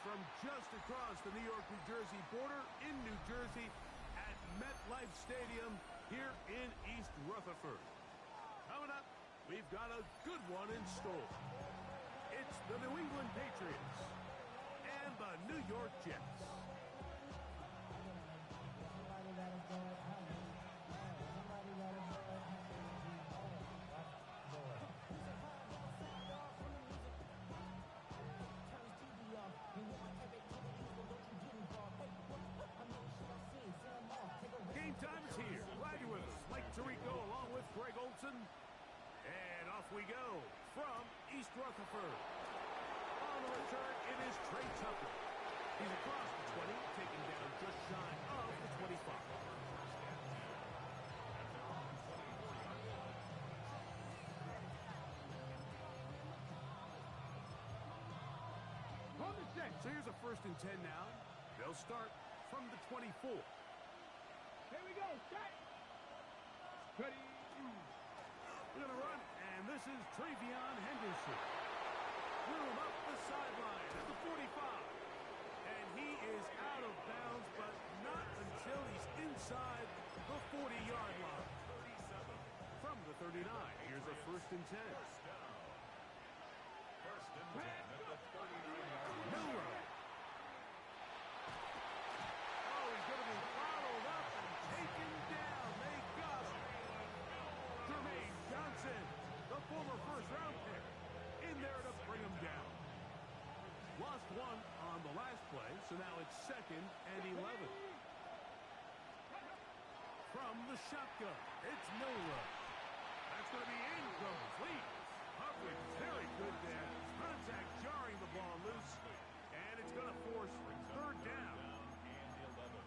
from just across the New York-New Jersey border in New Jersey at MetLife Stadium here in East Rutherford. Coming up, we've got a good one in store. It's the New England Patriots and the New York Jets. Game time is here. Glad you're with us. Mike Tirico along with Greg Olson. And off we go from East Rutherford. On the return, it is Trey Tucker. He's across the 20, taken down just shy of the 25. So here's a 1st and 10 now. They'll start from the 24. Here we go, set. Ready. We're going to run, and this is Travion Henderson. Threw him up the sideline at the 45. And he is out of bounds, but not until he's inside the 40-yard line. From the 39, here's a 1st and 10. First and 10 at the 39-yard line. Milroe. Oh, he's going to be followed up and taken down. They got him. Jermaine Johnson, the former first-round pick, in there to bring him down. Lost one on the last play, so now it's 2nd and 11. From the shotgun, it's Milroe. That's going to be incomplete. Coverage very good there. Contact jarring the ball loose. And it's going to force 3rd down.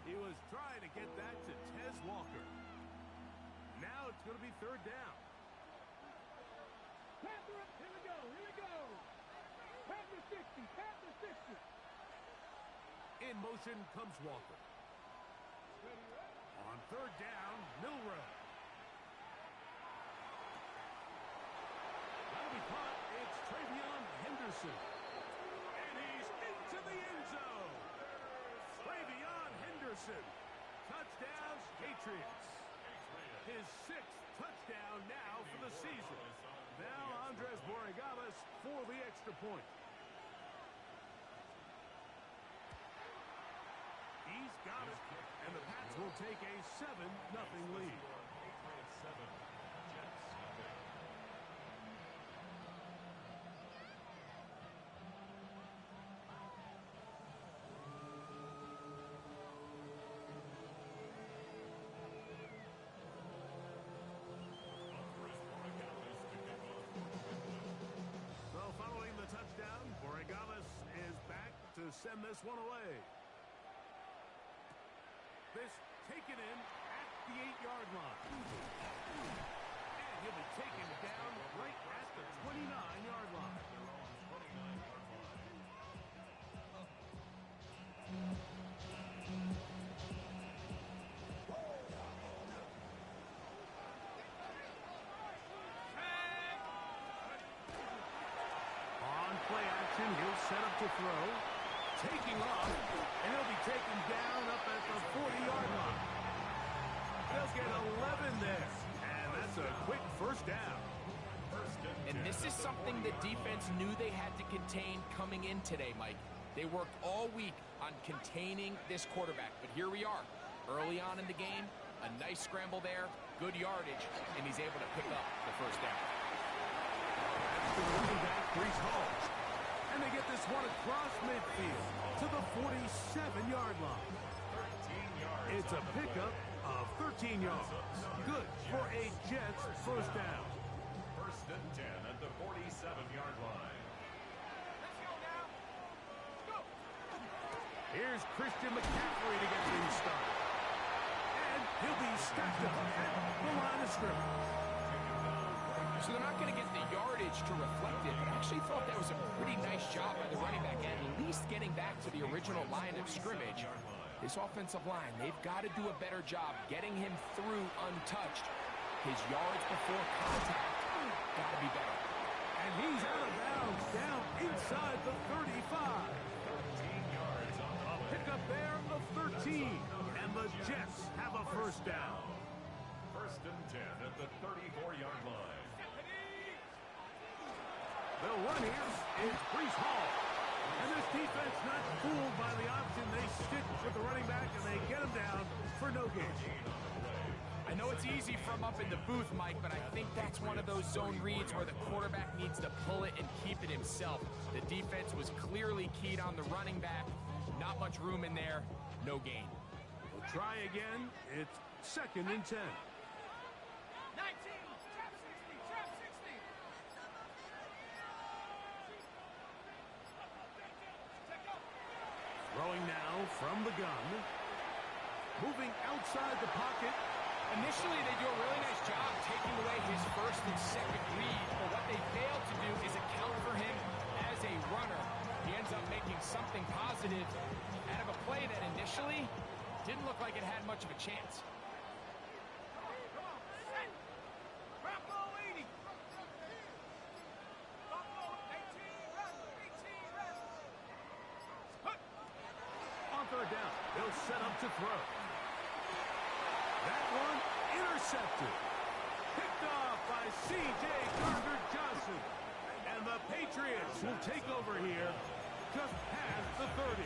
He was trying to get that to Tez Walker. Now it's going to be 3rd down. Panther, here we go, here we go. Panther 60, Panther 60. In motion comes Walker. On 3rd down, Milroe. That'll be caught. It's Travion Henderson. And he's into the end zone. Travion Henderson. Touchdowns, Patriots. His 6th touchdown now for the season. Now Andres Borregales for the extra point. He's got it. And the Pats will take a 7-0 lead. Patriots 7, Jets 0. So following the touchdown, Borregales is back to send this one away. This taken in at the 8-yard line. And he'll be taken down right at the 29-yard line. On play action, he'll set up to throw. Taking off, and he'll be taken down up at the 40-yard line. They'll get 11 there, and that's a quick 1st down. And this is something the defense knew they had to contain coming in today, Mike. They worked all week on containing this quarterback, but here we are. Early on in the game, a nice scramble there, good yardage, and he's able to pick up the 1st down. That's the running back, Breece Hall. And they get this one across midfield to the 47-yard line. 13 yards. It's a pickup of 13 yards. Good for a Jets 1st down. 1st and 10 at the 47-yard line. Let's go now. Let's go. Here's Christian McCaffrey to get things started. And he'll be stacked up at the line of scrimmage. So they're not going to get the yardage to reflect it, but I actually thought that was a pretty nice job by the running back, at least getting back to the original line of scrimmage. This offensive line, they've got to do a better job getting him through untouched. His yards before contact got to be better. And he's out of bounds down inside the 35. 13 pickup there of 13. And the Jets have a first down. First and 10 at the 34-yard line. They'll run here. It's Breece Hall. And this defense not fooled by the option. They stick with the running back, and they get him down for no gain. I know it's easy from up in the booth, Mike, but I think that's one of those zone reads where the quarterback needs to pull it and keep it himself. The defense was clearly keyed on the running back. Not much room in there. No gain. We'll try again. It's second and 10. 19, trap 60, trap 60. Throwing now from the gun. Moving outside the pocket. Initially, they do a really nice job taking away his first and second read, but what they fail to do is account for him as a runner. He ends up making something positive out of a play that initially didn't look like it had much of a chance. On third down, they'll set up to throw. That one intercepted. Picked off by C.J. Gardner-Johnson. And the Patriots will take over here just past the 30.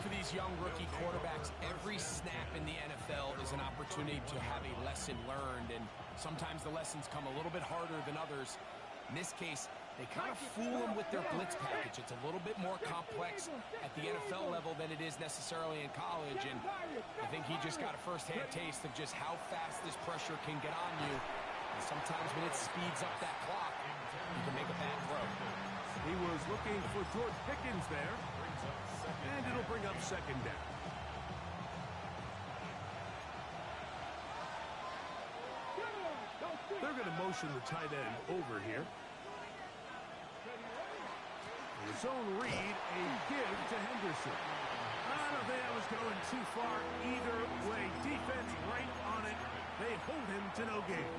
For these young rookie quarterbacks, every snap in the NFL is an opportunity to have a lesson learned, and sometimes the lessons come a little bit harder than others. In this case, they kind of fool them with their blitz package. It's a little bit more complex at the NFL level than it is necessarily in college, and I think he just got a first-hand taste of just how fast this pressure can get on you. And sometimes when it speeds up that clock, you can make a bad throw. He was looking for George Pickens there, and it'll bring up second down. They're going to motion the tight end over here. The zone read, a give to Henderson. I don't think that was going too far either way. Defense right on it. They hold him to no gain.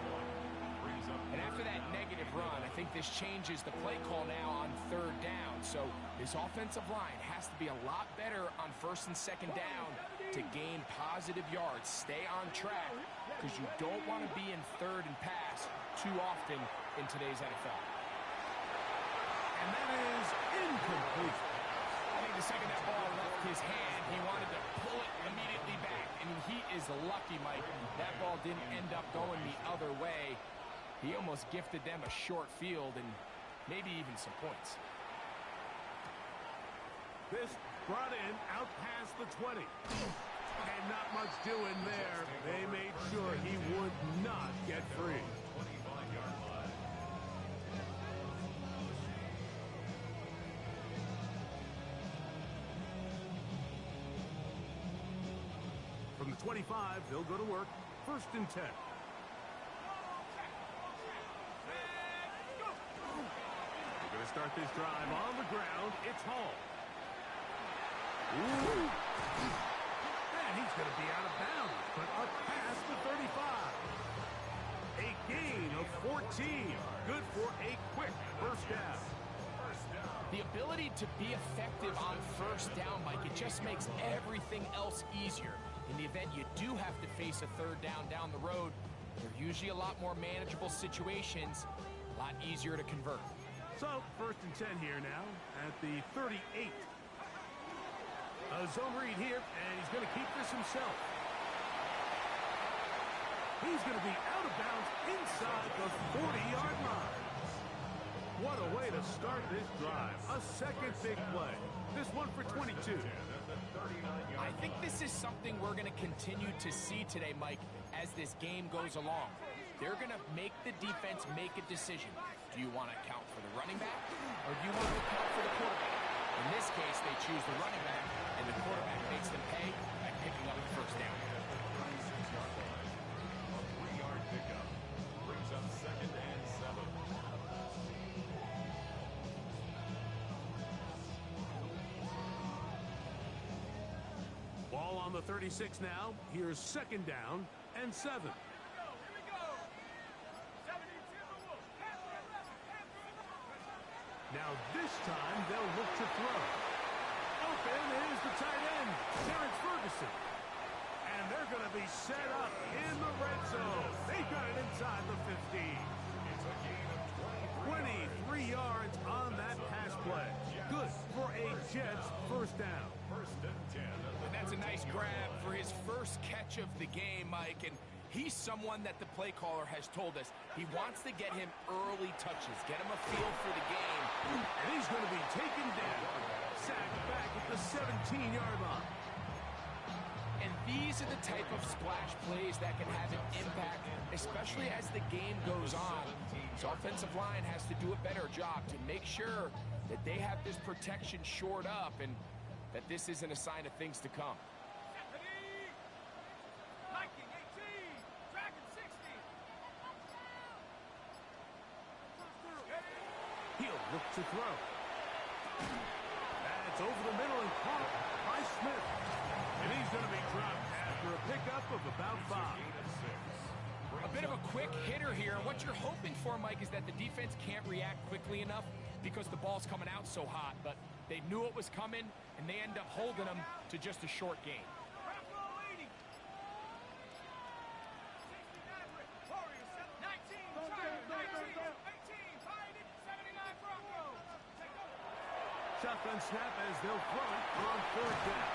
And after that negative run, I think this changes the play call now on third down. So this offensive line has to be a lot better on first and second down to gain positive yards. Stay on track, because you don't want to be in third and pass too often in today's NFL. And that is incomplete. I think the second that ball left his hand, he wanted to pull it immediately back. And he is lucky, Mike. That ball didn't end up going the other way. He almost gifted them a short field and maybe even some points. This brought in out past the 20. And not much doing there. They made sure he would not get free. From the 25, they'll go to work. First and 10. They're going to start this drive on the ground. It's Hall. Ooh. And he's going to be out of bounds, but up past the 35. A gain of 14. Good for a quick first down. The ability to be effective on first down, Mike, it just makes everything else easier. In the event you do have to face a third down the road, they're usually a lot more manageable situations, a lot easier to convert. So, first and 10 here now at the 38. A zone read here, and he's going to keep this himself. He's going to be out of bounds inside the 40-yard line. What a way to start this drive. A second big play. This one for 22. I think this is something we're going to continue to see today, Mike, as this game goes along. They're going to make the defense make a decision. Do you want to account for the running back, or do you want to account for the quarterback? In this case, they choose the running back, and the quarterback makes them pay by picking up the first down. A 3-yard pickup brings up second and 7. Ball on the 36 now. Here's second down and 7. Now this time they'll look to throw. Open is the tight end, Terrence Ferguson. And they're going to be set up in the red zone. They've got it inside the 15. It's a gain of 23 yards on that pass play. Good for a Jets first down. First and 10. And that's a nice grab for his first catch of the game, Mike. And he's someone that the play caller has told us he wants to get him early touches, get him a feel for the game. And he's going to be taken down. Sacked back at the 17-yard line. And these are the type of splash plays that can have an impact, especially as the game goes on. His offensive line has to do a better job to make sure that they have this protection shored up and that this isn't a sign of things to come. He'll look to throw. That's over the middle and caught by Smith. And he's going to be dropped after a pickup of about 5. A bit of a quick hitter here. What you're hoping for, Mike, is that the defense can't react quickly enough because the ball's coming out so hot. But they knew it was coming, and they end up holding them to just a short gain. Shotgun snap as they'll throw it on 3rd down.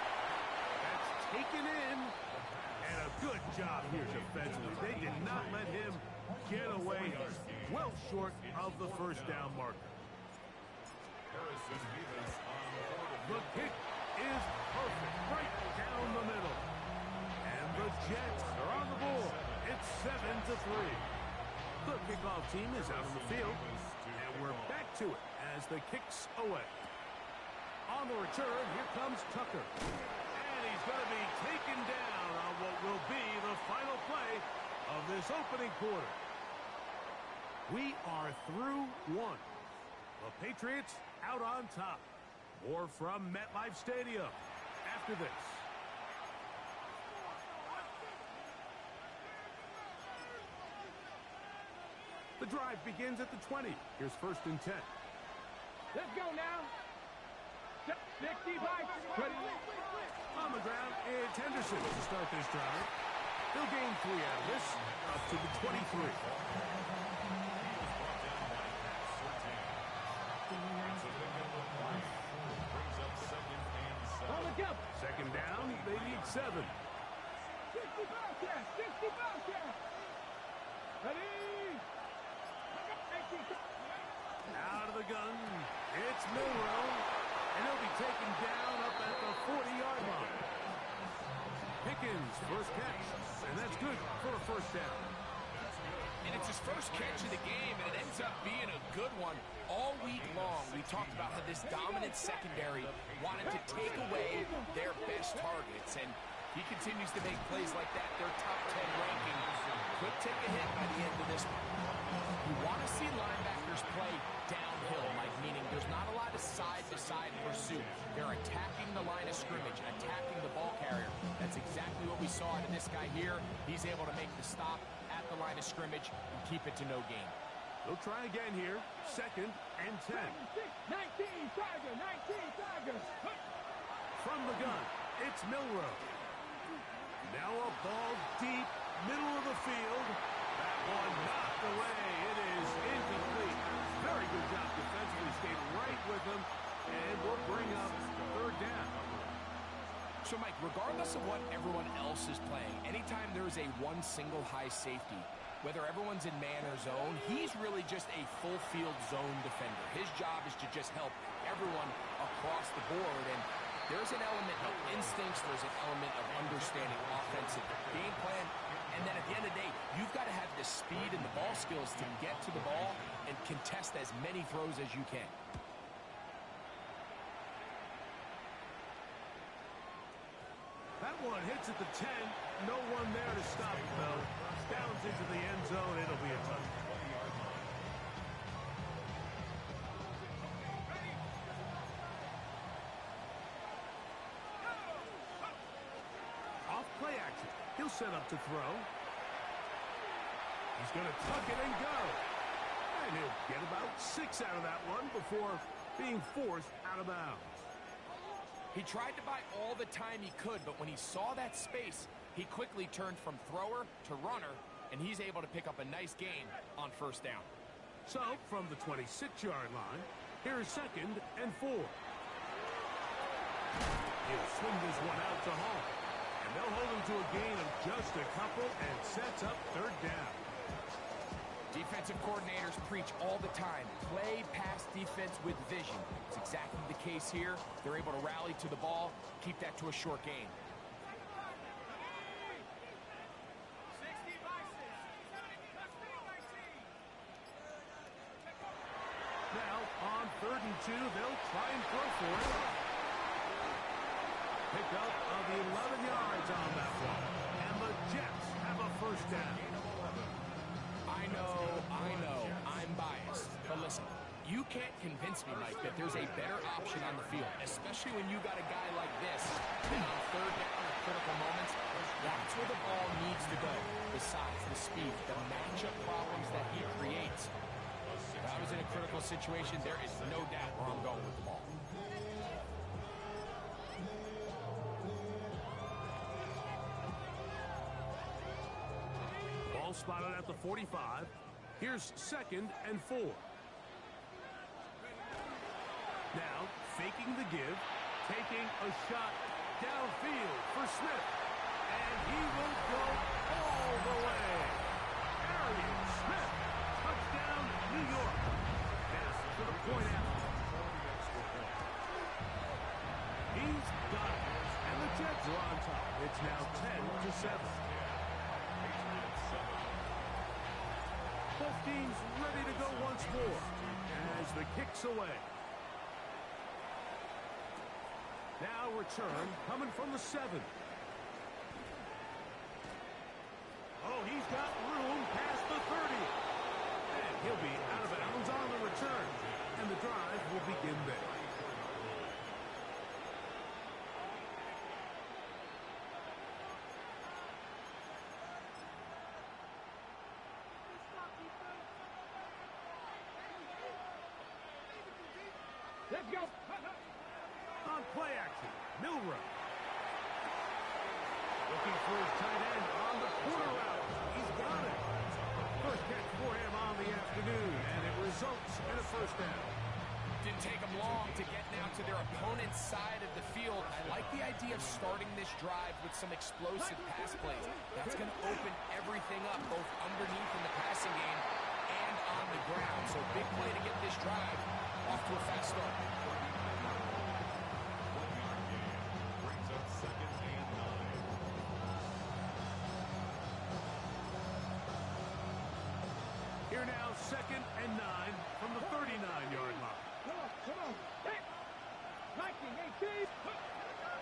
That's taken in. And a good job here defensively. They did not let him get away well short of the first down marker. The kick is perfect, right down the middle. And the Jets are on the board. It's 7-3. The kickoff team is out on the field. And we're back to it as the kick's away. On the return, here comes Tucker. And he's going to be taken down on what will be the final play of this opening quarter. We are through 1. The Patriots out on top. More from MetLife Stadium after this. The drive begins at the 20. Here's 1st and 10. Let's go now. 65. Ready. On the ground, it's Henderson to start this drive. They'll gain 3 out of this, up to the 23. On the jump. 2nd down, they need 7. 60 Bobcats. 60 Bobcats. Ready. Out of the gun, it's Milroe, and he'll be taken down up at the 40-yard line. Pickens, first catch, and that's good for a first down. And it's his first catch of the game, and it ends up being a good one. All week long, we talked about how this dominant secondary wanted to take away their best targets, and he continues to make plays like that. Their top 10 ranking could take a hit by the end of this one. You want to see linebackers play downhill, Mike, meaning there's not a lot of side-to-side pursuit. They're attacking the line of scrimmage, attacking the ball carrier. That's exactly what we saw out of this guy here. He's able to make the stop at the line of scrimmage and keep it to no gain. They'll try again here. 2nd and 10. 19 Tiger. 19 Tiger. From the gun, it's Milroe. Now a ball deep, middle of the field. That one knocked away. It is incomplete. Very good job defensively. Stayed right with him. And we'll bring up 3rd down. So, Mike, regardless of what everyone else is playing, anytime there is a one single high safety, whether everyone's in man or zone, he's really just a full field zone defender. His job is to just help everyone across the board. And there's an element of instincts, there's an element of understanding offensive game plan, and then at the end of the day, you've got to have the speed and the ball skills to get to the ball and contest as many throws as you can. That one hits at the 10. No one there to stop it, though. Downs into the end zone. It'll be a touchdown. Off play action. He'll set up to throw. He's going to tuck it and go. And he'll get about 6 out of that one before being forced out of bounds. He tried to buy all the time he could, but when he saw that space, he quickly turned from thrower to runner, and he's able to pick up a nice gain on first down. So, from the 26-yard line, here is 2nd and 4. He'll swing this one out to Hall. And they'll hold him to a gain of just a couple and sets up 3rd down. Defensive coordinators preach all the time, play pass defense with vision. It's exactly the case here. They're able to rally to the ball, keep that to a short gain. Now, on 3rd and 2, they'll try and throw for it. Pick up of the 11 yards on that one. And the Jets have a 1st down. I know, I'm biased. But listen, you can't convince me, Mike, that there's a better option on the field, especially when you got a guy like this. Then on 3rd down at critical moments, that's where the ball needs to go. The size, the speed, the matchup problems that he creates. If I was in a critical situation, there is no doubt where I'm going with the ball. Ball spotted at the 45. Here's 2nd and 4. Now, faking the give, taking a shot downfield for Smith. And he will go all the way. Arian Smith, touchdown, New York. Pass to the point after. He's got it. And the Jets are on top. It's now 10-7. Both teams ready to go once more as the kick's away. Now return coming from the 7. Oh, he's got room past the 30. And he'll be out of bounds on the return. And the drive will begin there. Let's go. On play action, Milroe. Looking for his tight end on the corner route. He's got it. First catch for him on the afternoon, and it results in a 1st down. Didn't take them long to get now to their opponent's side of the field. I like the idea of starting this drive with some explosive pass plays. That's going to open everything up, both underneath in the passing game and on the ground. So big play to get this drive off to a fast start. Brings up 2nd and 9. Here now, 2nd and 9 from the 39-yard line. Come on. Hey. 19, 18.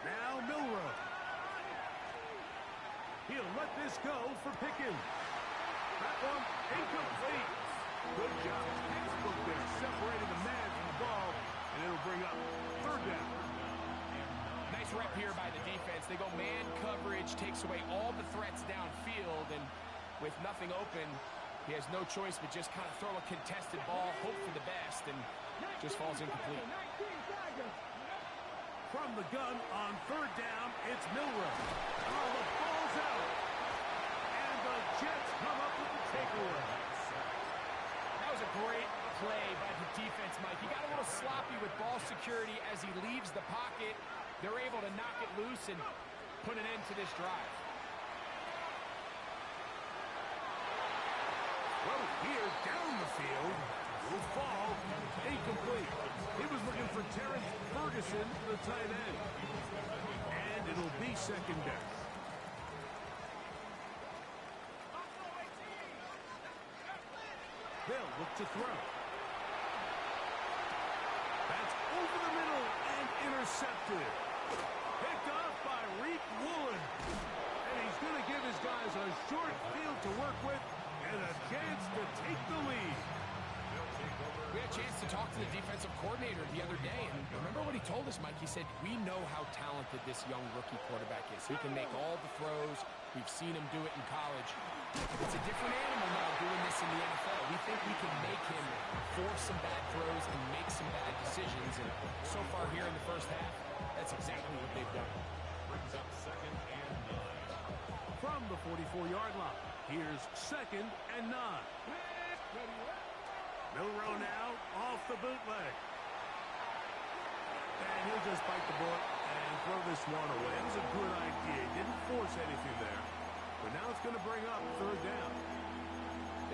Now Milroe. He'll let this go for Pickens. That one incomplete. Good job. Look there, separating the man from the ball, and it'll bring up 3rd down. Nice rep here by the defense. They go man coverage, takes away all the threats downfield, and with nothing open, he has no choice but just kind of throw a contested ball, hope for the best, and just falls incomplete. From the gun on 3rd down, it's Milroe. Oh, the ball's out. And the Jets come up with the takeaway. That was a great play by the defense, Mike. He got a little sloppy with ball security as he leaves the pocket. They're able to knock it loose and put an end to this drive. Well, here down the field will fall incomplete. He was looking for Terrence Ferguson, the tight end. And it'll be 2nd down. They'll look to throw. That's over the middle and intercepted. Picked off by Reek Woolen. And he's going to give his guys a short field to work with and a chance to take the lead. We had a chance to talk to the defensive coordinator the other day, and remember what he told us, Mike? He said, we know how talented this young rookie quarterback is. He can make all the throws. We've seen him do it in college. It's a different animal now doing this in the NFL. We think we can make him force some bad throws and make some bad decisions, and so far here in the first half, that's exactly brings up 2nd and 9. From the 44-yard line, here's 2nd and 9. Milroe now off the bootleg. And he'll just bite the bullet and throw this one away. It was a good idea. He didn't force anything there. But now it's going to bring up 3rd down.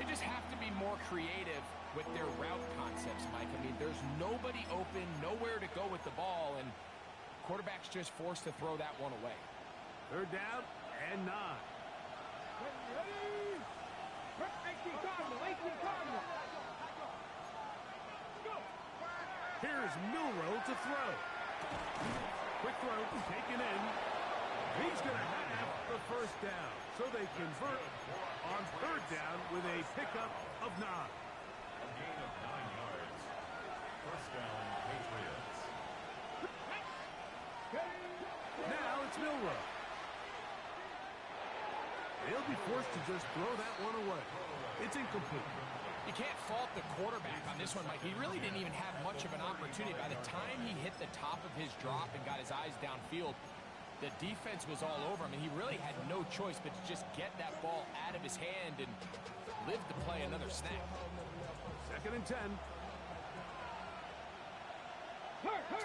They just have to be more creative with their route concepts, Mike. I mean, there's nobody open, nowhere to go with the ball, and quarterback's just forced to throw that one away. 3rd down and 9. Ready? 18 Cardinal, 18 Cardinal. Here's Milroe to throw. Quick throw, taken in. He's going to have the 1st down. So they convert on 3rd down with a pickup of 9. A gain of 9 yards. 1st down, Patriots. Now it's Milroe. He'll be forced to just throw that one away. It's incomplete. You can't fault the quarterback on this one, Mike. He really didn't even have much of an opportunity. By the time he hit the top of his drop and got his eyes downfield, the defense was all over him, and he really had no choice but to just get that ball out of his hand and live to play another snap. 2nd and 10.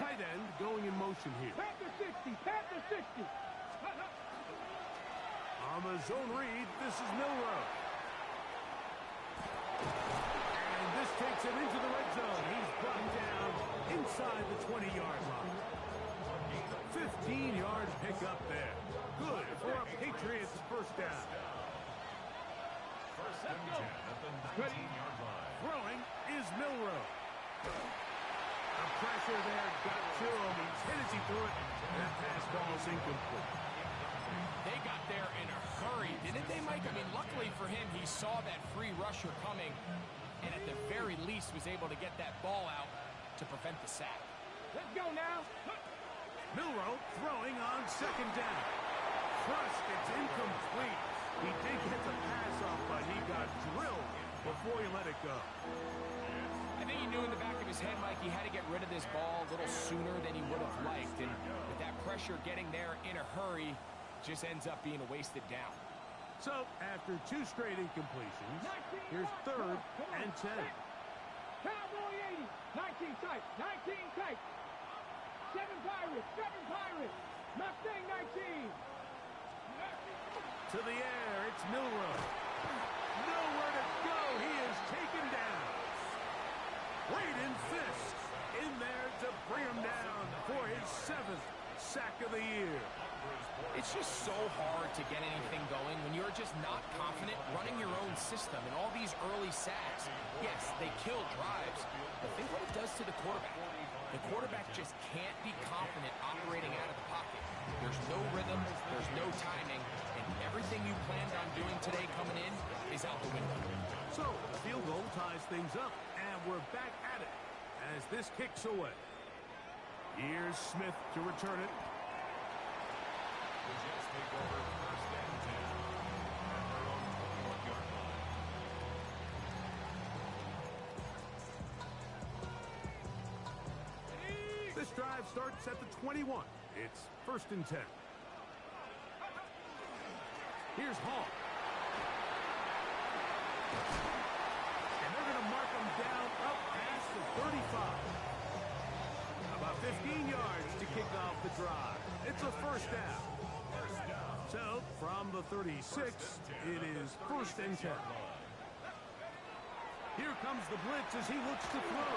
Tight end going in motion here. Panther 60, Panther 60. On the zone read, this is Milroe. And this takes him into the red zone. He's brought down inside the 20-yard line. 15-yard pickup there. Good for a Patriots 1st down. 1st and 10 at the 19-yard line. Throwing is Milroe. The pressure there got to him. He's hit as he threw it. That pass ball is incomplete. They got there in a hurry, didn't they, Mike? I mean, luckily for him, he saw that free rusher coming and at the very least was able to get that ball out to prevent the sack. Let's go now. Milroe throwing on 2nd down. Crushed, it's incomplete. He did get the pass off, but he got drilled before he let it go. I think he knew in the back of his head, Mike, he had to get rid of this ball a little sooner than he would have liked. And with that pressure getting there in a hurry, just ends up being a wasted down. So, after 2 straight incompletions, here's 3rd and 10. Cowboy 80, 19 tight, 19 tight. 7 Pirates, 7 Pirates. Mustang 19. To the air, it's Milroe. Nowhere to go. He is taken down. Braden Fisk in there to bring him down for his 7th sack of the year. It's just so hard to get anything going when you're just not confident running your own system. And all these early sacks, yes, they kill drives, but think what it does to the quarterback. The quarterback just can't be confident operating out of the pocket. There's no rhythm, there's no timing, and everything you planned on doing today coming in is out the window. So, the field goal ties things up, and we're back at it as this kicks away. Here's Smith to return it. The Jets take over 1st and 10 at their own 21-yard line. This drive starts at the 21. It's 1st and 10. Here's Hall. And they're going to mark him down up past the 35. About 15 yards to kick off the drive. It's a 1st down. So, from the 36, it is 1st and 10. Here comes the blitz as he looks to throw.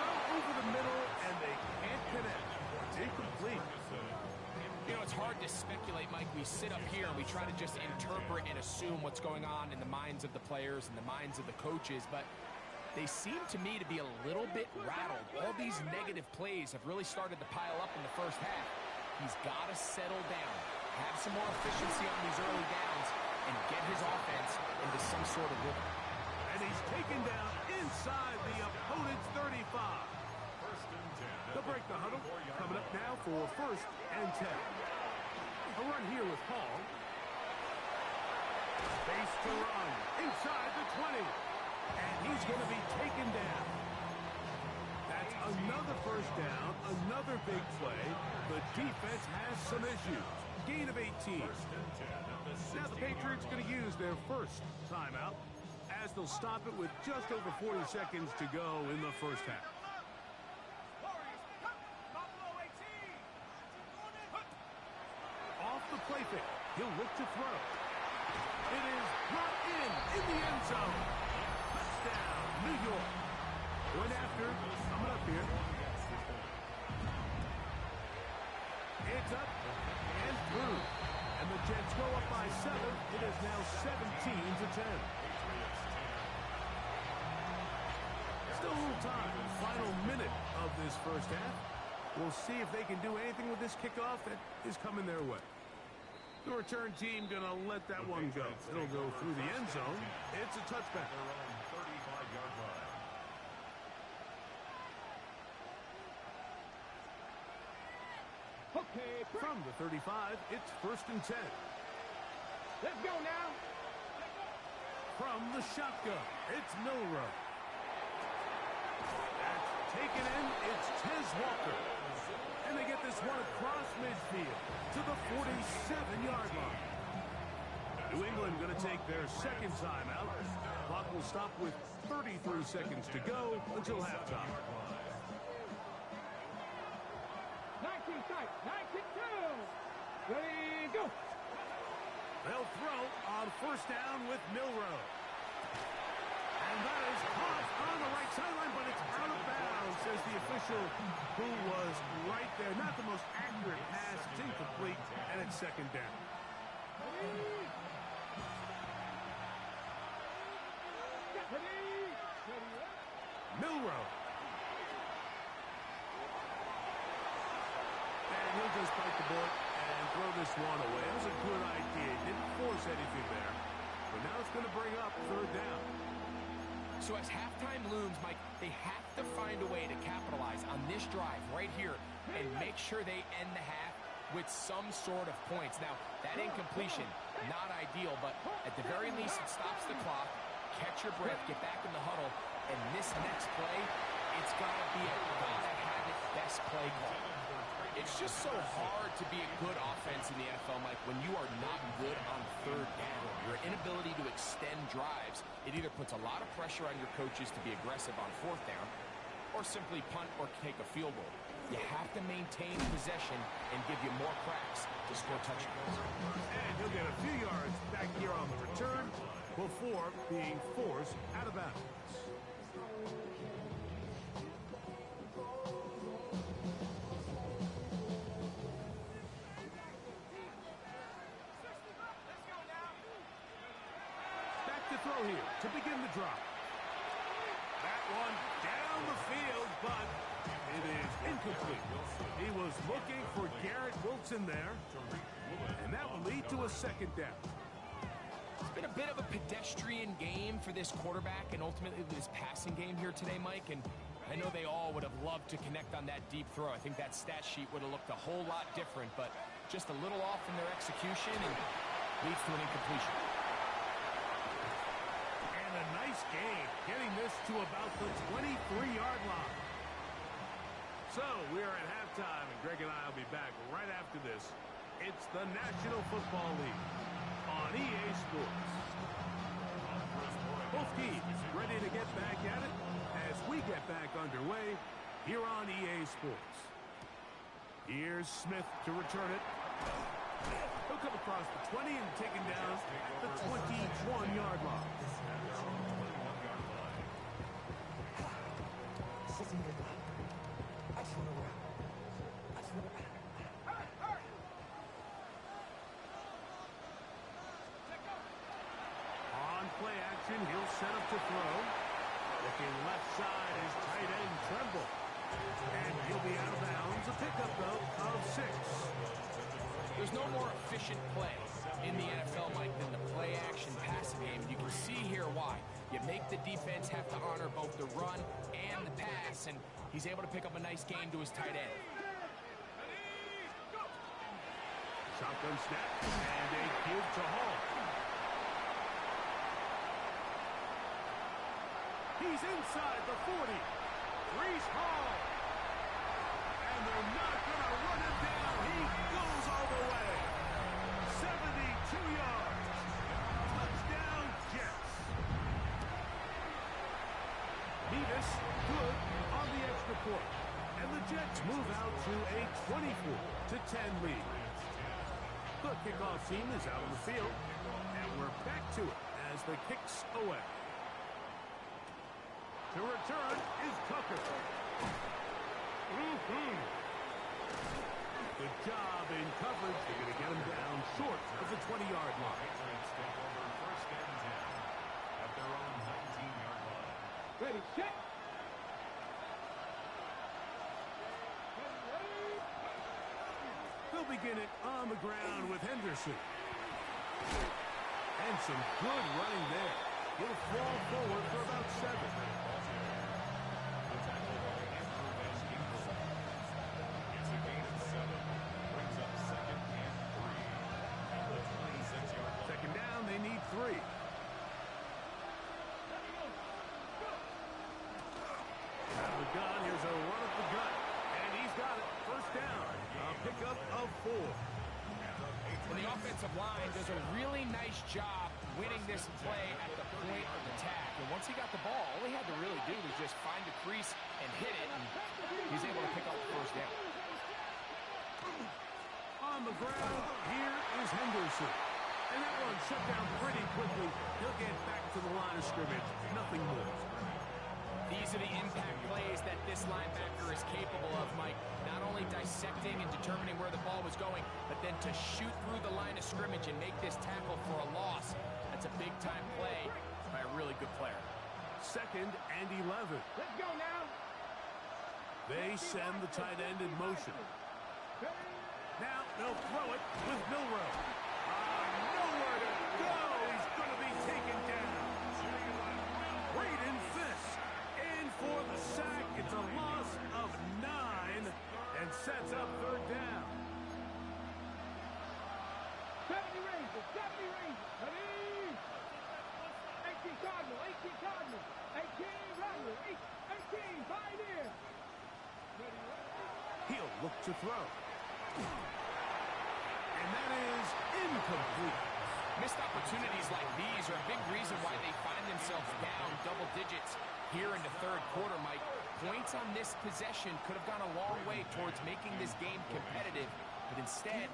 Throw over the middle, and they can't connect. It's incomplete. You know, it's hard to speculate, Mike. We sit up here and we try to just interpret and assume what's going on in the minds of the players and the minds of the coaches, but they seem to me to be a little bit rattled. All these negative plays have really started to pile up in the first half. He's got to settle down, have some more efficiency on these early downs, and get his offense into some sort of rhythm. And he's taken down inside the opponent's 35. They'll break the huddle. Coming up now for 1st and 10. A run here with Hall. Space to run inside the 20. And he's going to be taken down. That's another 1st down, another big play. The the defense has some issues. Gain of 18. Now the Patriots going to use their first timeout as they'll stop it with just over 40 seconds to go in the first half. Off the play fake. He'll look to throw. It is brought in the end zone. Touchdown, New York. Going after, coming up here. It's up and through. And the Jets go up by 7. It is now 17-10. Still a little time. Final minute of this first half. We'll see if they can do anything with this kickoff that is coming their way. The return team going to let that one go. It'll go through the end zone. It's a touchback. Okay, From the 35, it's 1st and 10. let's go now. From the shotgun, it's Milroe. That's taken in. It's Tez Walker. And they get this one across midfield to the 47-yard line. New England going to take their second timeout. Clock will stop with 33 seconds to go until halftime. 19 sight, 92. Ready, go. They'll throw on 1st down with Milroe. And that is caught on the right sideline, but it's out of bounds, says the official who was right there. Not the most accurate pass. It's incomplete, and it's 2nd down. Milroe. And he'll just bite the bullet and throw this one away. It was a good idea. Didn't force anything there. But now it's going to bring up 3rd down. So as halftime looms, Mike, they have to find a way to capitalize on this drive right here and make sure they end the half with some sort of points. Now, that incompletion, not ideal, but at the very least, it stops the clock. Catch your breath, get back in the huddle, and this next play, it's got to be a gotta-have-it best play call. It's just so hard to be a good offense in the NFL, Mike, when you are not good on 3rd down. Your inability to extend drives, it either puts a lot of pressure on your coaches to be aggressive on 4th down or simply punt or take a field goal. You have to maintain possession and give you more cracks to score touchdowns. And he'll get a few yards back here on the return before being forced out of bounds. Throw here to begin the drop. That one down the field, but it is incomplete. He was looking for Garrett Wilson there, and that will lead to a 2nd down. It's been a bit of a pedestrian game for this quarterback and ultimately this passing game here today, Mike, and I know they all would have loved to connect on that deep throw. I think that stat sheet would have looked a whole lot different, but just a little off in their execution and leads to an incompletion. A nice game, getting this to about the 23-yard line. So we are at halftime, and Greg and I will be back right after this. It's the National Football League on EA Sports. Both teams ready to get back at it as we get back underway here on EA Sports. Here's Smith to return it. He'll come across the 20 and taken down at the 21-yard line. On play action, he'll set up to throw. Looking left side is tight end Tremble. And he'll be out of bounds. A pickup, though, of 6. There's no more efficient play in the NFL, Mike, than the play-action passing game. You can see here why. You make the defense have to honor both the run and the pass, and he's able to pick up a nice gain to his tight end. Shotgun snap and a give to Hall. He's inside the 40. Breece Hall. And they're not going to run him down. 24-10 lead. The kickoff team is out on the field, and we're back to it as the kicks away. To return is Tucker. Good job in coverage. They're going to get him down short of the 20-yard line. Patriots take over first and 10 at their own 19-yard line. Ready, set. They'll begin it on the ground with Henderson. And some good running there. He'll fall forward for about 7. Second down, they need 3. Out of the gun, here's a run up the gut. And he's got it. First down. A pickup of 4. And the offensive line does a really nice job winning this play at the point of attack. And once he got the ball, all he had to really do was just find the crease and hit it, and he's able to pick up the first down. On the ground, here is Henderson. And that one shut down pretty quickly. He'll get back to the line of scrimmage. Nothing more. These are the impact plays that this linebacker is capable of, Mike. Not only dissecting and determining where the ball was going, but then to shoot through the line of scrimmage and make this tackle for a loss. That's a big-time play by a really good player. Second and 11. Let's go now. They send the tight end in motion. Now they'll throw it with Milroe. Nowhere to go. He's going to be taken down. Braden Fisk in for the sack. It's a loss of 9 and sets up third down. 70 Rangers, 70 Rangers. Ready? 18 Cardinal, 18 Cardinal. 18 Randall, 18, 5 in. He'll look to throw. And that is incomplete. Missed opportunities like these are a big reason why they find themselves down double digits here in the third quarter, Mike. Points on this possession could have gone a long way towards making this game competitive, but instead,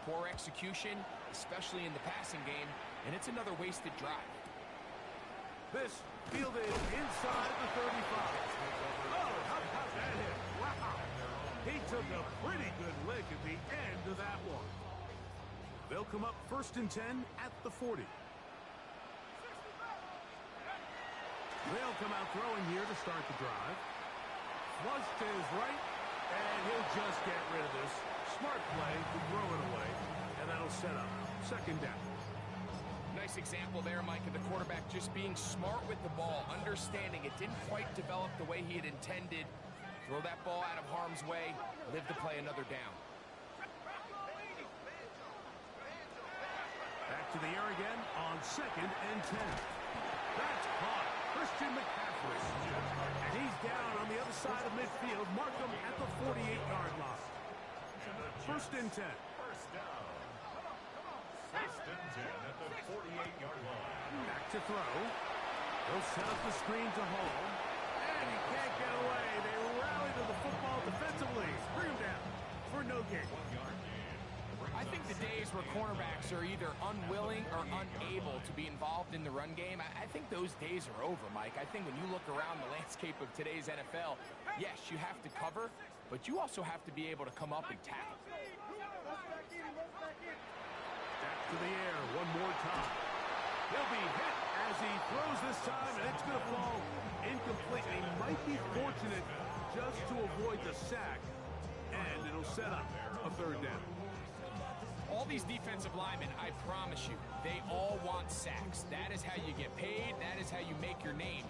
poor execution, especially in the passing game, and it's another wasted drive. This fielded inside the 35. Oh, how about that hit? Wow. He took a pretty good lick at the end of that one. They'll come up first and 10 at the 40. They'll come out throwing here to start the drive. Flush to his right, and he'll just get rid of this. Smart play to throw it away, and that'll set up second down. Nice example there, Mike, of the quarterback just being smart with the ball, understanding it didn't quite develop the way he had intended. Throw that ball out of harm's way, live to play another down. Back to the air again on second and 10. That's caught. Christian McCaffrey. And he's down on the other side of midfield. Mark him at the 48-yard line. First and 10. First down. First and 10 at the 48-yard line. Back to throw. They'll set up the screen to Hall. And he can't get away. They rally to the football defensively. Bring him down for no gain. 1 yard gain. I think the days where cornerbacks are either unwilling or unable to be involved in the run game, I think those days are over, Mike. I think when you look around the landscape of today's NFL, yes, you have to cover, but you also have to be able to come up and tackle. Back to the air one more time. He'll be hit as he throws this time, and it's going to fall incomplete. He might be fortunate just to avoid the sack, and it'll set up a third down. All these defensive linemen, I promise you, they all want sacks. That is how you get paid. That is how you make your name.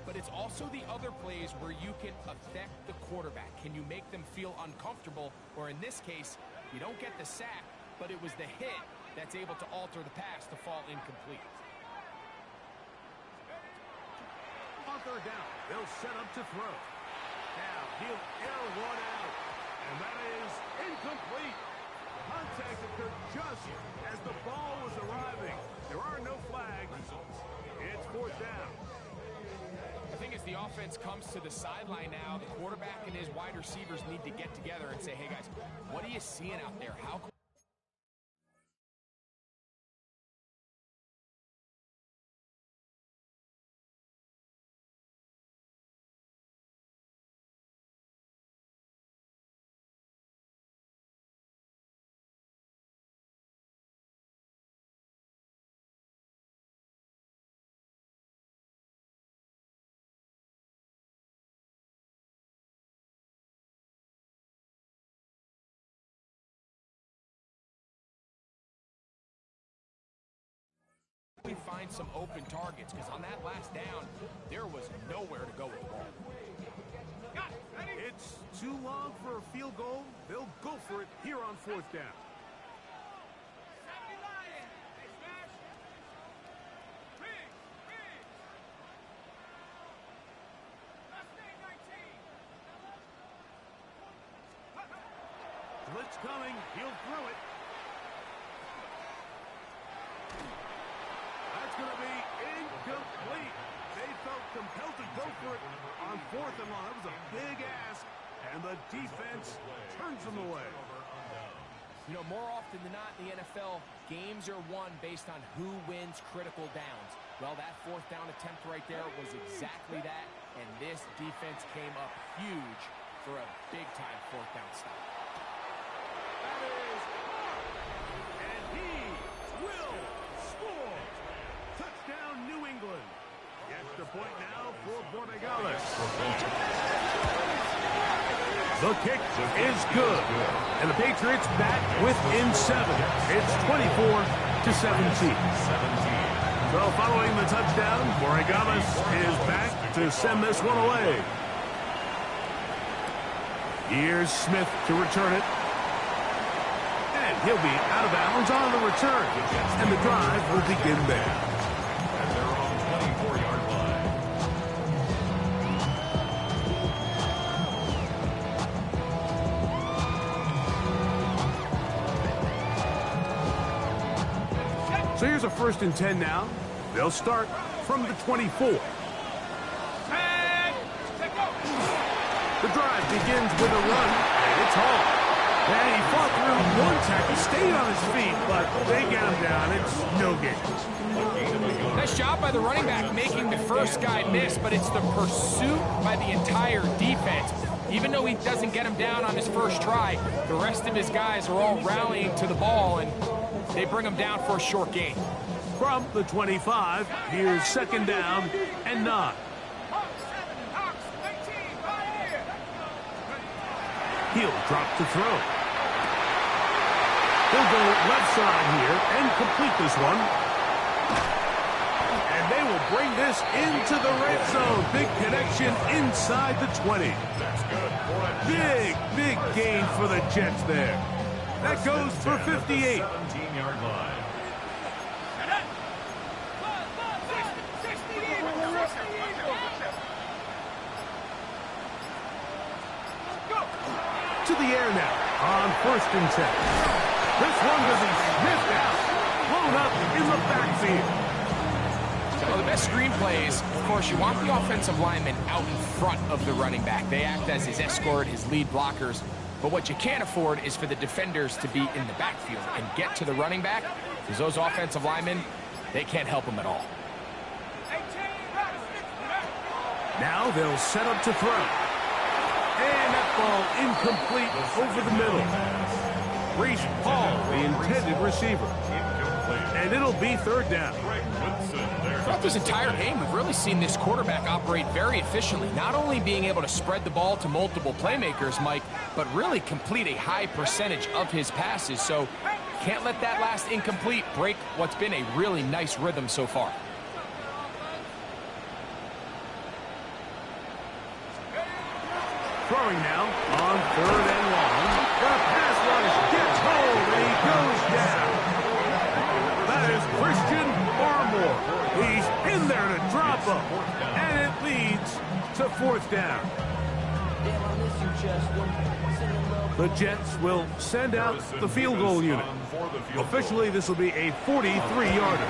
But it's also the other plays where you can affect the quarterback. Can you make them feel uncomfortable? Or in this case, you don't get the sack, but it was the hit that's able to alter the pass to fall incomplete. On third down, they'll set up to throw. Now he'll air one out, and that is incomplete. Contact occurred just as the ball was arriving. There are no flags. It's fourth down. thing is, the offense comes to the sideline now. The quarterback and his wide receivers need to get together and say, hey, guys, what are you seeing out there? How we find some open targets? Because on that last down, there was nowhere to go with the ball. It's too long for a field goal. They'll go for it here on 4th down. Blitz coming. He'll throw it. That's going to be incomplete. They felt compelled to go for it on 4th and long. That was a big ask, and the defense turns them away. You know, more often than not in the NFL, games are won based on who wins critical downs. Well, that 4th down attempt right there was exactly that, and this defense came up huge for a big-time 4th down stop. That is, and he will score. Touchdown, New England. The extra point now for Borregales. The kick is good, and the Patriots back within 7. It's 24-17. So following the touchdown, Borregales is back to send this one away. Here's Smith to return it. And he'll be out of bounds on the return. And the drive will begin there. At their own 24-yard line. So here's a 1st and 10 now. They'll start from the 24. The drive begins with a run, and it's Hall. And he fought through one tackle, stayed on his feet, but they get him down. It's no gain. Nice job by the running back making the first guy miss, but it's the pursuit by the entire defense. Even though he doesn't get him down on his first try, the rest of his guys are all rallying to the ball, and they bring him down for a short gain. From the 25, here's 2nd down and 9. He'll drop to throw. He'll go left side here and complete this one. And they will bring this into the red zone. Big connection inside the 20. That's good. Big gain for the Jets there. That goes for 58. 17-yard line. To the air now on 1st and 10. This one will be sniffed out, blown up in the backfield. Well, the best screenplays, of course, you want the offensive lineman out in front of the running back. They act as his escort, his lead blockers. But what you can't afford is for the defenders to be in the backfield and get to the running back, because those offensive linemen, they can't help him at all. Now they'll set up to throw. And that ball incomplete over the middle. Breece Hall, the intended receiver. And it'll be 3rd down. Throughout this entire game, we've really seen this quarterback operate very efficiently, not only being able to spread the ball to multiple playmakers, Mike, but really complete a high percentage of his passes. So can't let that last incomplete break what's been a really nice rhythm so far. Throwing now on 3rd and long. The pass rush gets home and he goes down. That is Christian Barmore. He's in there to drop him. And it leads to 4th down. The Jets will send out the field goal unit. Officially, this will be a 43-yarder.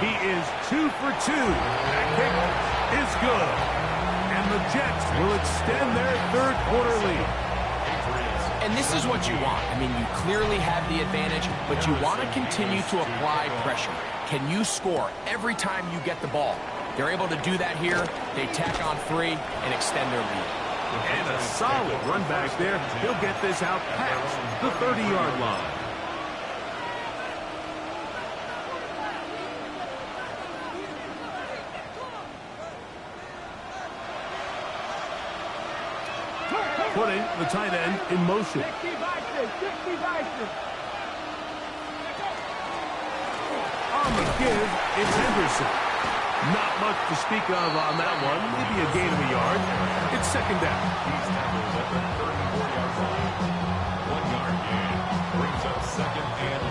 He is 2 for 2. That kick is good. Jets will extend their third quarter lead. And this is what you want. I mean, you clearly have the advantage, but you want to continue to apply pressure. Can you score every time you get the ball? They're able to do that here. They tack on 3 and extend their lead. And a solid run back there. He'll get this out past the 30-yard line. Putting the tight end in motion. On the give, it's Henderson. Not much to speak of on that one. Maybe a gain of a yard. It's second down. He's tackled at the 34-yard line. 1-yard gain. Brings up second and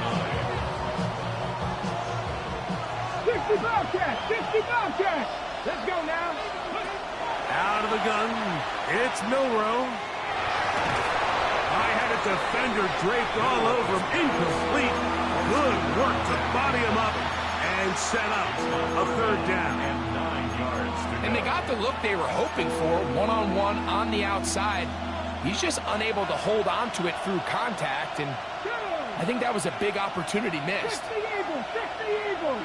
9. 60 Bobcats! 60 Bobcats! Let's go now. Out of the gun, it's Milroe. I had a defender draped all over him. Incomplete. Good work to body him up and set up a third down. And 9 yards to go. And they got the look they were hoping for, one-on-one on the outside. He's just unable to hold on to it through contact, and I think that was a big opportunity missed. 60 Eagles! 60 Eagles!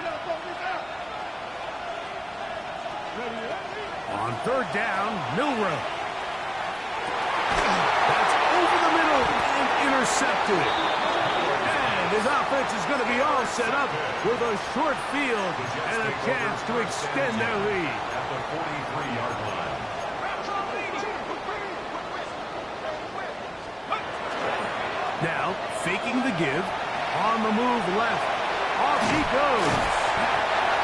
On third down, Milroe. That's over the middle and intercepted. And his offense is going to be all set up with a short field and a chance to extend their lead. At the 43-yard line. Now, faking the give, on the move left. Off he goes.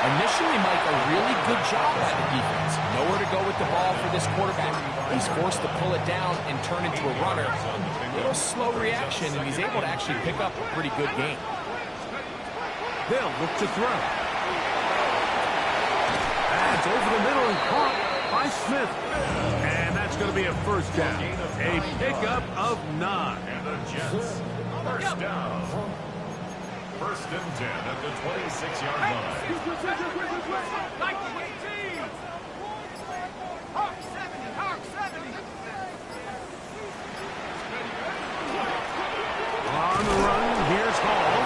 Initially, Mike, a really good job by the defense. Nowhere to go with the ball for this quarterback. He's forced to pull it down and turn into a runner. A little slow reaction, and he's able to actually pick up a pretty good game. They'll look to throw. That's over the middle and caught by Smith. And that's going to be a first down. A pickup of 9. And the Jets. First down. First and 10 at the 26-yard line. On the run, here's Hall.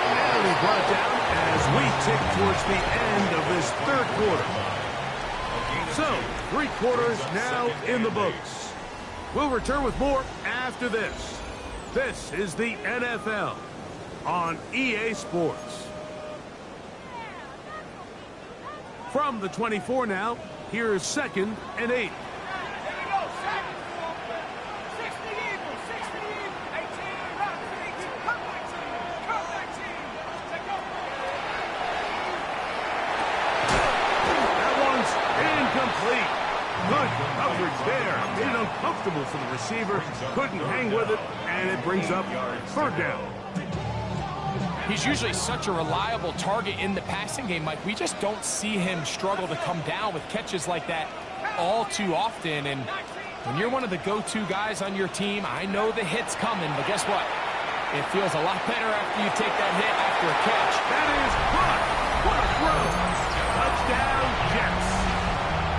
And he brought it down as we tick towards the end of this third quarter. So, 3 quarters now in the books. We'll return with more after this. This is the NFL on EA Sports. From the 24 now, here's second and 8. That one's incomplete. Good coverage there. Made it uncomfortable for the receiver. Couldn't hang with it, and it brings up third down. He's usually such a reliable target in the passing game, Mike. We just don't see him struggle to come down with catches like that all too often. And when you're one of the go-to guys on your team, I know the hit's coming, but guess what? It feels a lot better after you take that hit after a catch. That is caught. What a throw. Touchdown, Jets.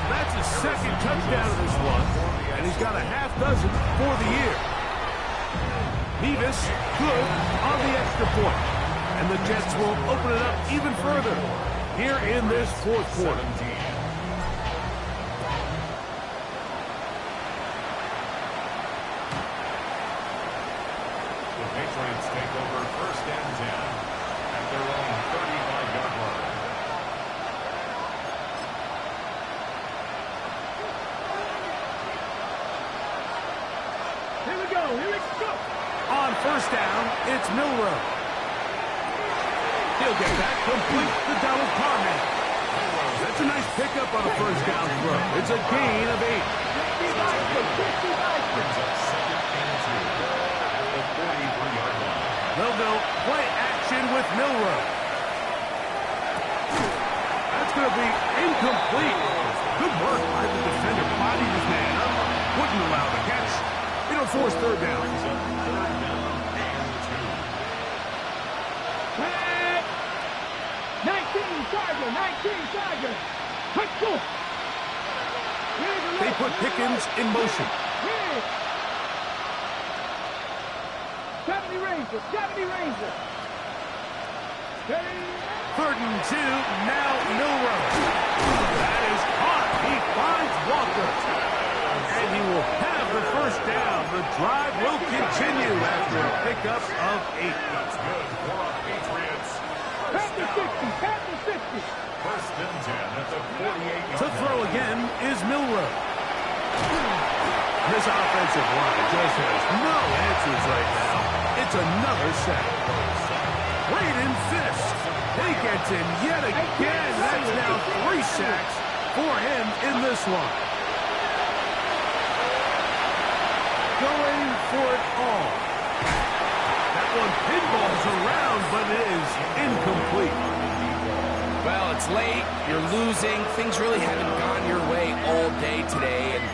That's his second touchdown of this one, and he's got a half dozen for the year. Nevis good on the extra point. And the Jets will open it up even further here in this fourth quarter. The Patriots take over first and 10 at their own 35-yard line. Here we go. Here we go. On first down, it's Milroe. He'll get that complete the double Parham. That's a nice pickup on a first down throw. It's a gain of 8. Brings up second and 2 at the 43-yard line. They'll go play action with Milroe. That's going to be incomplete. Good work by the defender. Bodied his man up. Wouldn't allow the catch. It'll force third down. Brings up third down and 19 Tiger. Let's go. They put Pickens in motion. 70 Rangers, 70 Rangers. 3rd and 2, now Milroe. That is caught. He finds Walker. And he will have the first down. The drive will continue after a pickup of 8. That's good for our Patriots. Pat the 60, pat the 60. 1st and 10 at the 48-yard To throw again is Milroe. This offensive line just has no answers right now. It's another sack. Braden Fisk. He gets him yet again. That's now 3 sacks for him in this one. Going for it all. That one pinballs around, but it is incomplete. Well, it's late. You're losing. Things really haven't gone your way all day today, and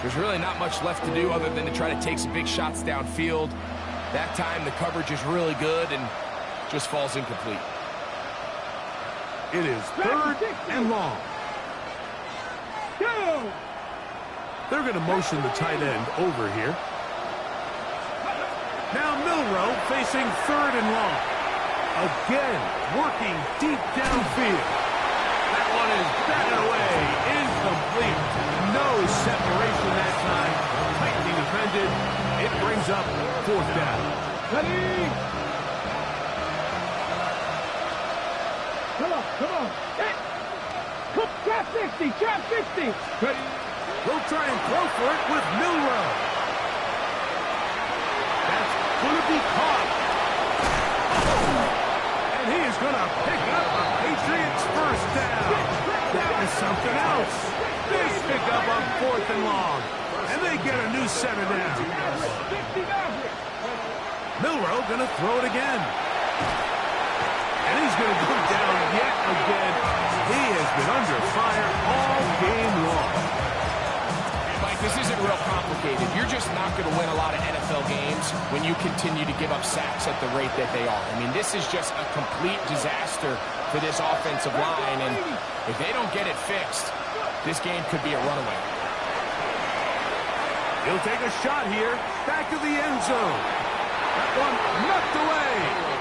there's really not much left to do other than to try to take some big shots downfield. That time, the coverage is really good and just falls incomplete. It is 3rd and long. Go! They're going to motion the tight end over here. Now Milroe facing 3rd and long. Again, working deep downfield. That one is batted away. Incomplete. No separation that time. Tightly defended. It brings up 4th down. Ready? Come on, come on. Trap 60, trap 60. Ready? They'll try and throw for it with Milroe. That's going to be caught. And he is going to pick up a Patriots first down. That is something else. Big pickup on 4th and long. And they get a new set of downs. Milroe going to throw it again. And he's going to go down yet again. He has been under fire all game long. Mike, this isn't real complicated. You're just not going to win a lot of NFL games when you continue to give up sacks at the rate that they are. I mean, this is just a complete disaster for this offensive line, and if they don't get it fixed, this game could be a runaway. He'll take a shot here. Back to the end zone. That one knocked away.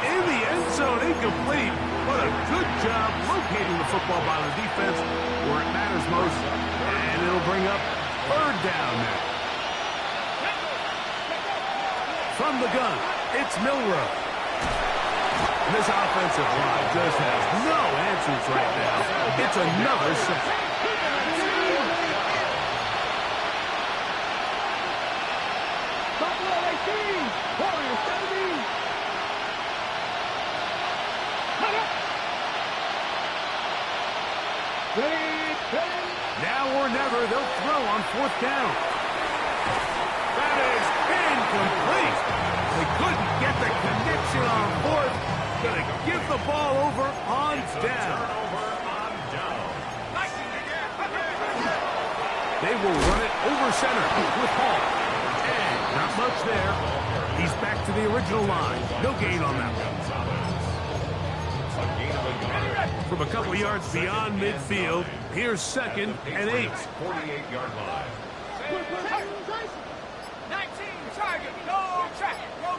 In the end zone, incomplete. What a good job locating the football by the defense where it matters most. And it'll bring up 3rd down now. From the gun, it's Milroe. This offensive line just has no answers right now. It's another sack. Buffalo 18, Warriors 17. Now or never, they'll throw on 4th down. That is incomplete. They couldn't get the connection on 4th. Gonna give the ball over on down. They will run it over center with Hall. And not much there. He's back to the original line. No gain on that one. From a couple yards beyond midfield, here's 2nd and 8. 48-yard line. 19, target, go trap, go.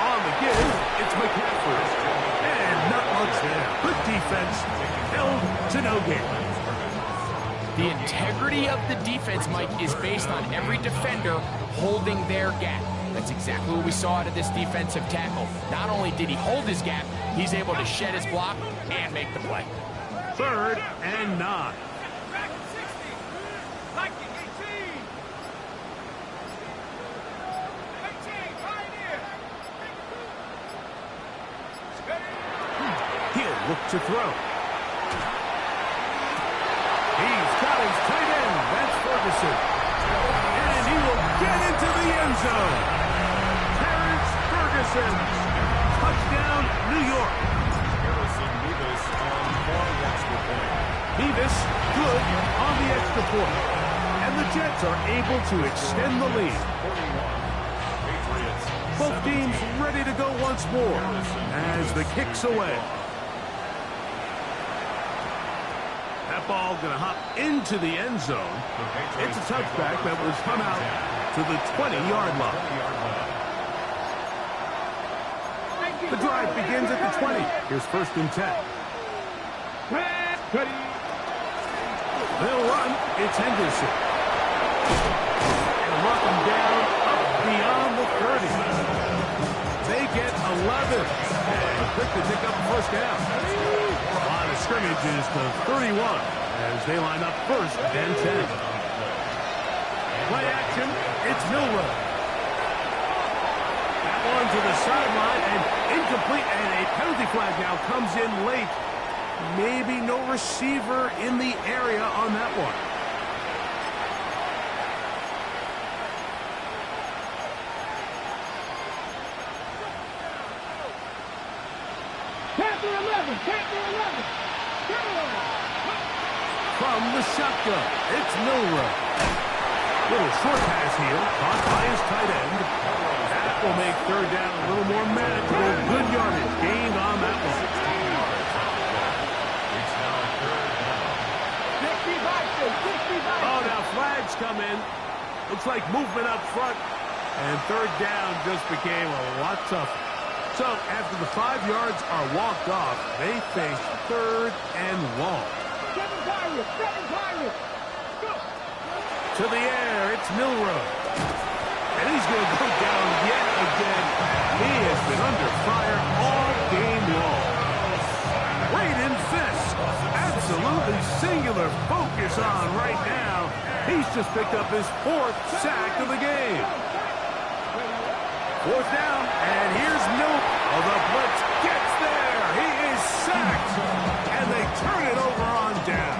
On the give, it's McCaffrey. And not much there. Good defense. Held to no gain. The integrity of the defense, Mike, is based on every defender holding their gap. That's exactly what we saw out of this defensive tackle. Not only did he hold his gap, he's able to shed his block and make the play. 3rd and 9. He'll look to throw. He's got his tight end. That's Ferguson. And he will get into the end zone. Terrence Ferguson. Touchdown, New York. Harrison Beavis on the extra point. Beavis good on the extra point. And the Jets are able to extend the lead. 41. Patriots. Both teams ready to go once more as the kick's away. That ball going to hop into the end zone. It's a touchback that was come out to the 20-yard line. The drive begins at the 20. Here's 1st and 10. They'll run. It's Henderson. And lock him down up beyond the 30. They get 11. And quick to pick up the 1st down. Line of scrimmage is to 31 as they line up 1st and 10. Play action. It's Milroe. That one to the sideline and incomplete. And a penalty flag now comes in late. Maybe no receiver in the area on that one. Panther 11. From the shotgun, it's Milroe. Little short pass here, caught by his tight end. That will make 3rd down a little more manageable. Good yardage gained on that one. 65. Oh, now flags come in. Looks like movement up front. And 3rd down just became a lot tougher. So after the 5 yards are walked off, they face 3rd and long. 7 Pirates. Go. To the air, it's Milroe. And he's going to go down yet again. He has been under fire all game long. Braden Fisk, absolutely singular focus on right now. He's just picked up his 4th sack of the game. 4th down, and here's Milroe. Oh, the blitz gets there. He is sacked, and they turn it over on down.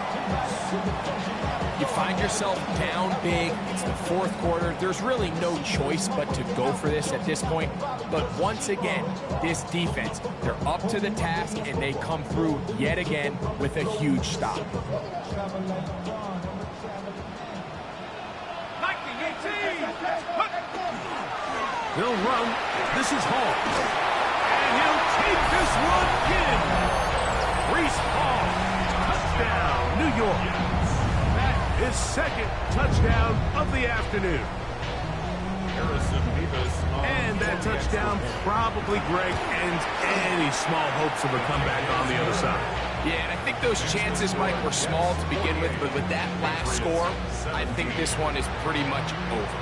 You find yourself down big. It's the 4th quarter. There's really no choice but to go for this at this point. But once again, this defense, they're up to the task, and they come through yet again with a huge stop. They'll run. This is Hall. And he'll take this one in. Breece Hall. Touchdown, New York. His 2nd touchdown of the afternoon. And that touchdown probably, Greg, ends any small hopes of a comeback on the other side. Yeah, and I think those chances, Mike, were small to begin with, but with that last score, I think this one is pretty much over.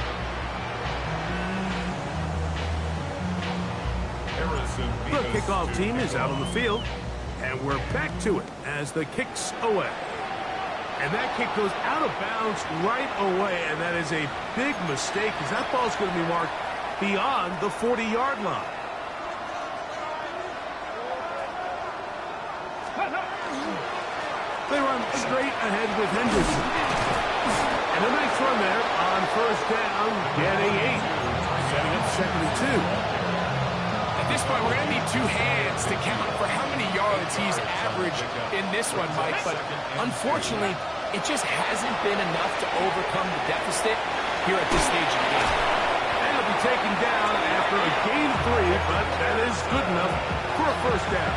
The kickoff team is out on the field, and we're back to it as the kick's away. And that kick goes out of bounds right away, and that is a big mistake because that ball's going to be marked beyond the 40-yard line. They run straight ahead with Henderson. And a nice run there on 1st down, getting 8. Setting up 2nd and 2. At this point, we're going to need 2 hands to count for how many yards he's averaged in this one, Mike. But unfortunately, it just hasn't been enough to overcome the deficit here at this stage of the game. And he'll be taken down after a gain 3, but that is good enough for a 1st down.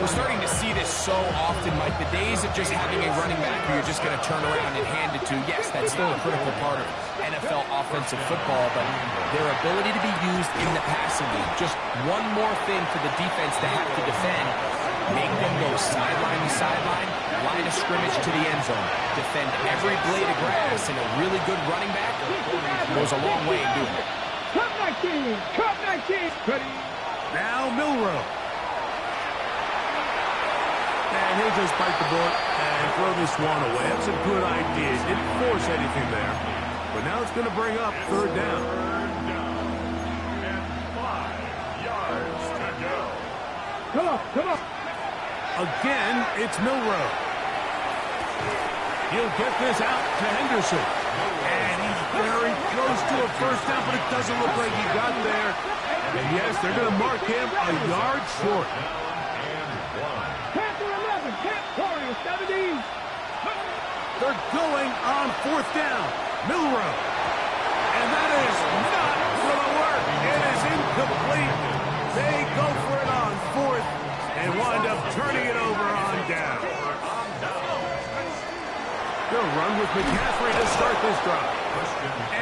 We're starting to see this so often, Mike. The days of just having a running back who you're just going to turn around and hand it to, yes, that's still a critical part of NFL offensive football, but their ability to be used in the passing game, just one more thing for the defense to have to defend, make them go sideline to sideline, line of scrimmage to the end zone, defend every blade of grass, and a really good running back goes a long way in doing it. Cup 19. Ready. Now Milroe. And he'll just bite the bullet and throw this one away. That's a good idea. Didn't force anything there. But now it's going to bring up 3rd down. And 5 yards to go. Come on. Again, it's Milroe. He'll get this out to Henderson. And he's very close to a 1st down, but it doesn't look like he got there. And yes, they're going to mark him a yard short. Panther 11. Warriors 17. They're going on 4th down. Milroe. And that is not going to work. It is incomplete. They go for it on 4th and wind up turning it over on down. They'll run with McCaffrey to start this drive.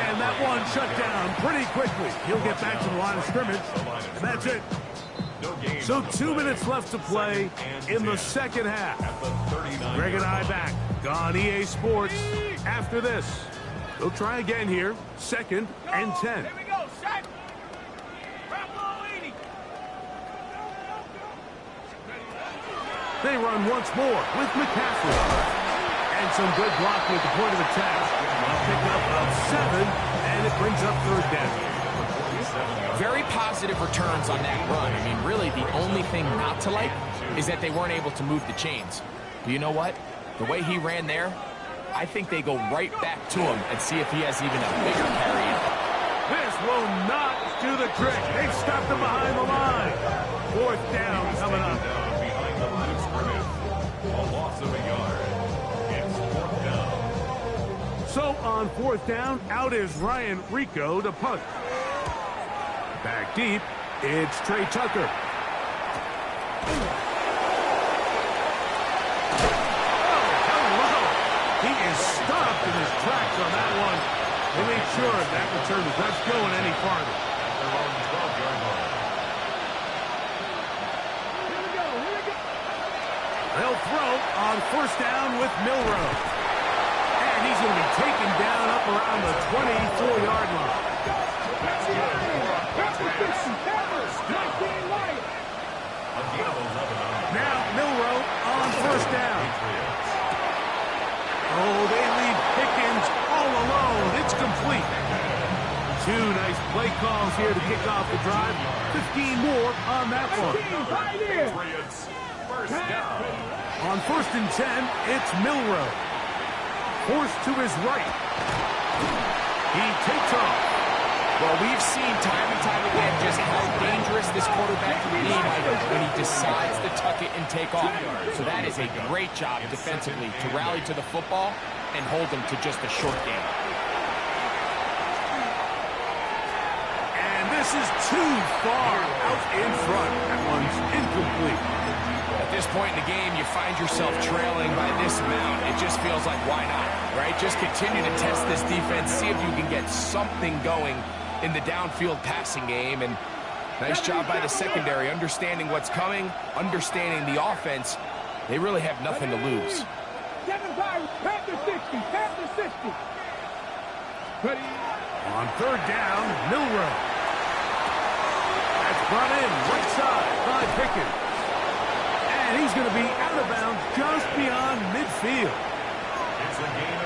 And that one shut down pretty quickly. He'll get back to the line of scrimmage, and that's it. So 2 minutes left to play in the second half. Greg and I back on EA Sports after this. They'll try again here. 2nd and 10. Here we go, set. They run once more with McCaffrey. And some good blocking at the point of attack. Pick up of 7, and it brings up 3rd down. Very positive returns on that run. I mean, really, the only thing not to like is that they weren't able to move the chains. But you know what? The way he ran there, I think they go right back to him and see if he has even a bigger carry. This will not do the trick. They've stopped him behind the line. 4th down coming up. Behind the line of scrimmage. A loss of a yard. It's 4th down. So on 4th down, out is Ryan Rico to punt. Back deep, it's Trey Tucker. He is stopped in his tracks on that one. They made sure that return was not going any farther. Their own 12-yard line. Here we go, here we go. They'll throw on 1st down with Milroe. And he's going to be taken down up around the 24-yard line. Now Milroe on 1st down. Oh, they leave Pickens all alone. It's complete. 2 nice play calls here to kick off the drive. 15 more on that one. Patriots, 1st down. On 1st and 10, it's Milroe. Forced to his right. He takes off. Well, we've seen time and time again just how dangerous this quarterback can be when he decides to tuck it and take off. So that is a great job defensively to rally to the football and hold them to just a short game. And this is too far out in front. That one's incomplete. At this point in the game, you find yourself trailing by this amount. It just feels like, why not, right? Just continue to test this defense, see if you can get something going in the downfield passing game. And nice job by the secondary, understanding what's coming, understanding the offense. They really have nothing to lose. 7-5, Panther 60, Panther 60. Ready? On 3rd down, Milroe. That's brought in right side by Pickens. And he's going to be out of bounds just beyond midfield.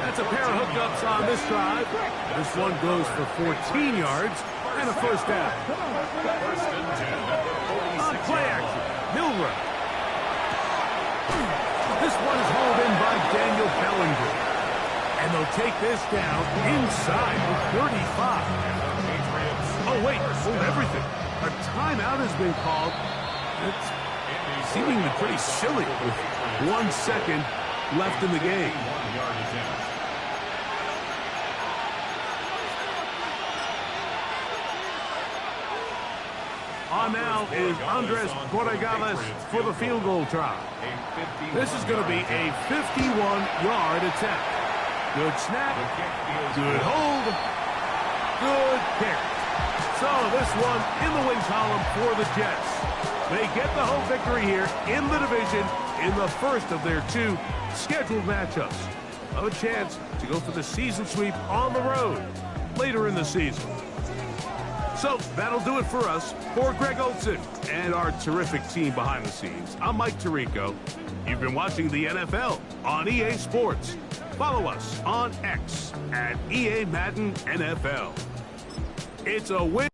That's a pair of hookups on this drive. This one goes for 14 yards and a 1st down. 1st and 10. On play action, Milroe. This one is hauled in by Daniel Bellinger. And they'll take this down inside the 35. Oh, wait, hold everything. A timeout has been called. It's seemingly pretty silly with 1 second left in the game. On now is Andres Borregales for the field goal try. This is going to be a 51-yard attempt. Good snap, good hold, good kick. So this one in the win column for the Jets. They get the home victory here in the division in the first of their 2 scheduled matchups. A chance to go for the season sweep on the road later in the season. So that'll do it for us. For Greg Olsen and our terrific team behind the scenes, I'm Mike Tirico. You've been watching the NFL on EA Sports. Follow us on X at EA Madden NFL. It's a win.